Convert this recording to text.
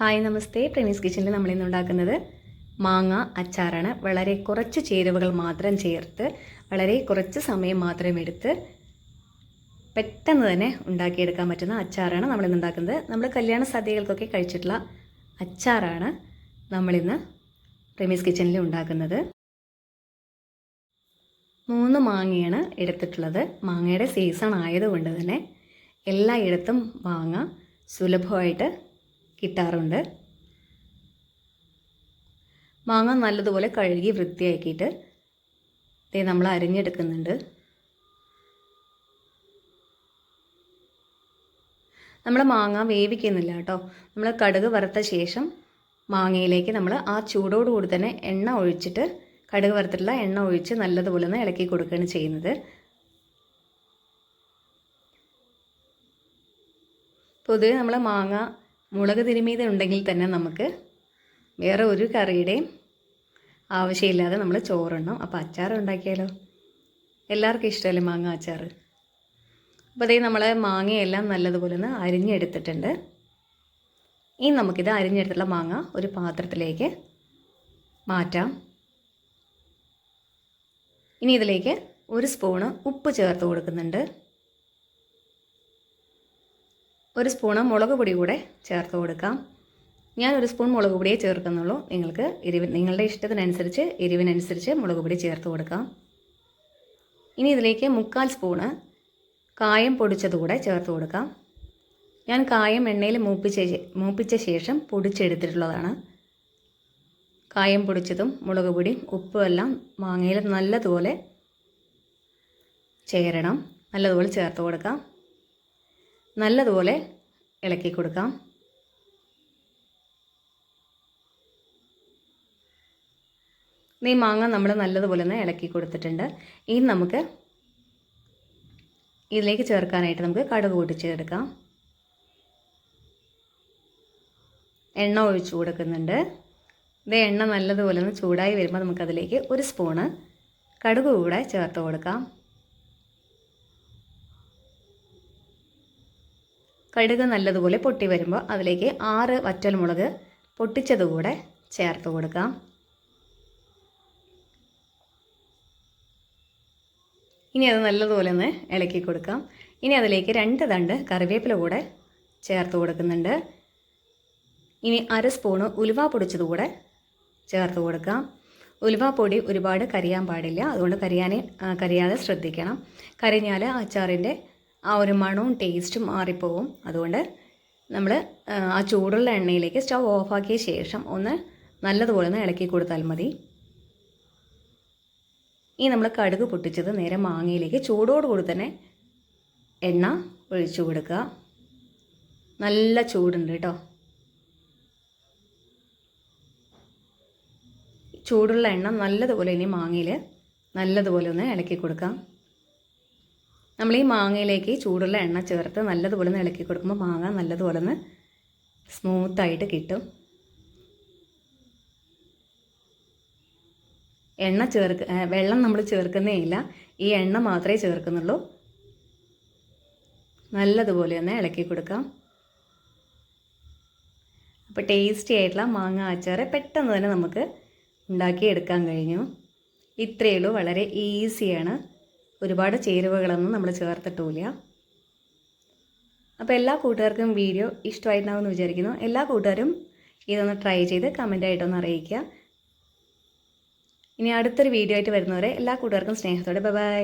Hi നമസ്തേ, പ്രണീസ് കിച്ചണിൽ നമ്മളിന്ന് ഉണ്ടാക്കുന്നത് മാങ്ങ അച്ചാറാണ്. വളരെ കുറച്ച് ചേരുവകൾ മാത്രം ചേർത്ത് വളരെ കുറച്ച് സമയം മാത്രം എടുത്ത് പെട്ടെന്ന് തന്നെ ഉണ്ടാക്കിയെടുക്കാൻ പറ്റുന്ന അച്ചാറാണ് നമ്മളിന്ന് ഉണ്ടാക്കുന്നത്. നമ്മൾ കല്യാണ സദ്യകൾക്കൊക്കെ കഴിച്ചിട്ടുള്ള അച്ചാറാണ് നമ്മളിന്ന് പ്രണീസ് കിച്ചണിൽ ഉണ്ടാക്കുന്നത്. 3 മാങ്ങയാണ് എടുത്തിട്ടുള്ളത്. മാങ്ങയുടെ സീസൺ ആയതുകൊണ്ട് തന്നെ എല്ലായിടത്തും മാങ്ങ സുലഭമായിട്ട് കിട്ടാറുണ്ട്. മാങ്ങ നല്ലതുപോലെ കഴുകി വൃത്തിയാക്കിയിട്ട് നമ്മൾ അരിഞ്ഞെടുക്കുന്നുണ്ട്. നമ്മൾ മാങ്ങ വേവിക്കുന്നില്ല കേട്ടോ. നമ്മൾ കടുക് വറുത്ത ശേഷം മാങ്ങയിലേക്ക് നമ്മൾ ആ ചൂടോടുകൂടി തന്നെ എണ്ണ ഒഴിച്ചിട്ട്, കടുക് വറുത്തിട്ടുള്ള എണ്ണ ഒഴിച്ച് നല്ലതുപോലെ ഒന്ന് ഇളക്കി കൊടുക്കുകയാണ് ചെയ്യുന്നത്. പൊതുവെ നമ്മൾ മാങ്ങ മുളക് തിരുമിയത് ഉണ്ടെങ്കിൽ തന്നെ നമുക്ക് വേറെ ഒരു കറിയുടെയും ആവശ്യമില്ലാതെ നമ്മൾ ചോറുണ്ണും. അപ്പോൾ അച്ചാർ ഉണ്ടാക്കിയാലോ? എല്ലാവർക്കും ഇഷ്ടമല്ലേ മാങ്ങ അച്ചാർ? അപ്പോൾ അതേ നമ്മൾ മാങ്ങയെല്ലാം നല്ലതുപോലെ ഒന്ന് അരിഞ്ഞെടുത്തിട്ടുണ്ട്. ഇനി നമുക്കിത് അരിഞ്ഞെടുത്തുള്ള മാങ്ങ ഒരു പാത്രത്തിലേക്ക് മാറ്റാം. ഇനി ഇതിലേക്ക് 1 സ്പൂണ് ഉപ്പ് ചേർത്ത് കൊടുക്കുന്നുണ്ട്. 1 സ്പൂണ് മുളക് പൊടി കൂടെ ചേർത്ത് കൊടുക്കാം. ഞാൻ 1 സ്പൂൺ മുളക് പൊടിയേ ചേർക്കുന്നുള്ളൂ. നിങ്ങൾക്ക് നിങ്ങളുടെ ഇഷ്ടത്തിനനുസരിച്ച് എരിവിനനുസരിച്ച് മുളക് പൊടി ചേർത്ത് കൊടുക്കാം. ഇനി ഇതിലേക്ക് 1/4 സ്പൂണ് കായം പൊടിച്ചതുകൂടെ ചേർത്ത് കൊടുക്കാം. ഞാൻ കായം എണ്ണയിൽ മൂപ്പിച്ച ശേഷം പൊടിച്ചെടുത്തിട്ടുള്ളതാണ്. കായം പൊടിച്ചതും മുളക് പൊടിയും ഉപ്പും എല്ലാം മാങ്ങയിൽ നല്ലതുപോലെ ചേരണം. നല്ലതുപോലെ ചേർത്ത് കൊടുക്കാം. നല്ലതുപോലെ ഇളക്കി കൊടുക്കാം. ഈ മാങ്ങ നമ്മൾ നല്ലതുപോലെ ഒന്ന് ഇളക്കി കൊടുത്തിട്ടുണ്ട്. ഇനി നമുക്ക് ഇതിലേക്ക് ചേർക്കാനായിട്ട് നമുക്ക് കടുക് പൊട്ടിച്ചെടുക്കാം. എണ്ണ ഒഴിച്ചു കൊടുക്കുന്നുണ്ട്. ഇത് എണ്ണ നല്ലതുപോലെ ഒന്ന് ചൂടായി വരുമ്പോൾ നമുക്കതിലേക്ക് 1 സ്പൂണ് കടുക് കൂടെ ചേർത്ത് കൊടുക്കാം. കടുക് നല്ലതുപോലെ പൊട്ടി വരുമ്പോൾ അതിലേക്ക് 6 വറ്റൽമുളക് പൊട്ടിച്ചതുകൂടെ ചേർത്ത് കൊടുക്കാം. ഇനി അത് നല്ലതുപോലെ ഒന്ന് ഇളക്കി കൊടുക്കാം. ഇനി അതിലേക്ക് 2 തണ്ട് കറിവേപ്പില കൂടെ ചേർത്ത് കൊടുക്കുന്നുണ്ട്. ഇനി 1/2 സ്പൂണ് ഉലുവ പൊടിച്ചതുകൂടെ ചേർത്ത് കൊടുക്കാം. ഉലുവപ്പൊടി ഒരുപാട് കരിയാൻ പാടില്ല. അതുകൊണ്ട് കരിയാതെ ശ്രദ്ധിക്കണം. കരിഞ്ഞാൽ അച്ചാറിൻ്റെ ആ ഒരു മണവും ടേസ്റ്റും മാറിപ്പോവും. അതുകൊണ്ട് നമ്മൾ ആ ചൂടുള്ള എണ്ണയിലേക്ക് സ്റ്റവ് ഓഫാക്കിയ ശേഷം ഒന്ന് നല്ലതുപോലെ ഒന്ന് ഇളക്കി കൊടുത്താൽ മതി. ഈ നമ്മൾ കടുക് പൊട്ടിച്ചത് നേരെ മാങ്ങയിലേക്ക് ചൂടോടുകൂടി തന്നെ എണ്ണ ഒഴിച്ചു കൊടുക്കുക. നല്ല ചൂടുണ്ട് കേട്ടോ. ചൂടുള്ള എണ്ണ നല്ലതുപോലെ ഇനി മാങ്ങയിൽ നല്ലതുപോലെ ഒന്ന് ഇളക്കി കൊടുക്കാം. നമ്മൾ ഈ മാങ്ങയിലേക്ക് ചൂടുള്ള എണ്ണ ചേർത്ത് നല്ലതുപോലെ ഒന്ന് ഇളക്കി കൊടുക്കുമ്പോൾ മാങ്ങ നല്ലതുപോലെ ഒന്ന് സ്മൂത്തായിട്ട് കിട്ടും. വെള്ളം നമ്മൾ ചേർക്കുന്നേ ഇല്ല. ഈ എണ്ണ മാത്രമേ ചേർക്കുന്നുള്ളൂ. നല്ലതുപോലെ ഒന്ന് ഇളക്കി കൊടുക്കാം. അപ്പോൾ ടേസ്റ്റി ആയിട്ടുള്ള മാങ്ങ അച്ചാർ പെട്ടെന്ന് തന്നെ നമുക്ക് ഉണ്ടാക്കിയെടുക്കാൻ കഴിഞ്ഞു. ഇത്രയേ ഉള്ളൂ. വളരെ ഈസിയാണ്. ഒരുപാട് ചേരുവകളൊന്നും നമ്മൾ ചേർത്തിട്ടില്ല. അപ്പോൾ എല്ലാ കൂട്ടുകാർക്കും വീഡിയോ ഇഷ്ടമായിട്ടുണ്ടാവുമെന്ന് വിചാരിക്കുന്നു. എല്ലാ കൂട്ടുകാരും ഇതൊന്ന് ട്രൈ ചെയ്ത് കമൻറ്റായിട്ടൊന്ന് അറിയിക്കുക. ഇനി അടുത്തൊരു വീഡിയോ ആയിട്ട് വരുന്നവരെ എല്ലാ കൂട്ടുകാർക്കും സ്നേഹത്തോടെ ബൈ.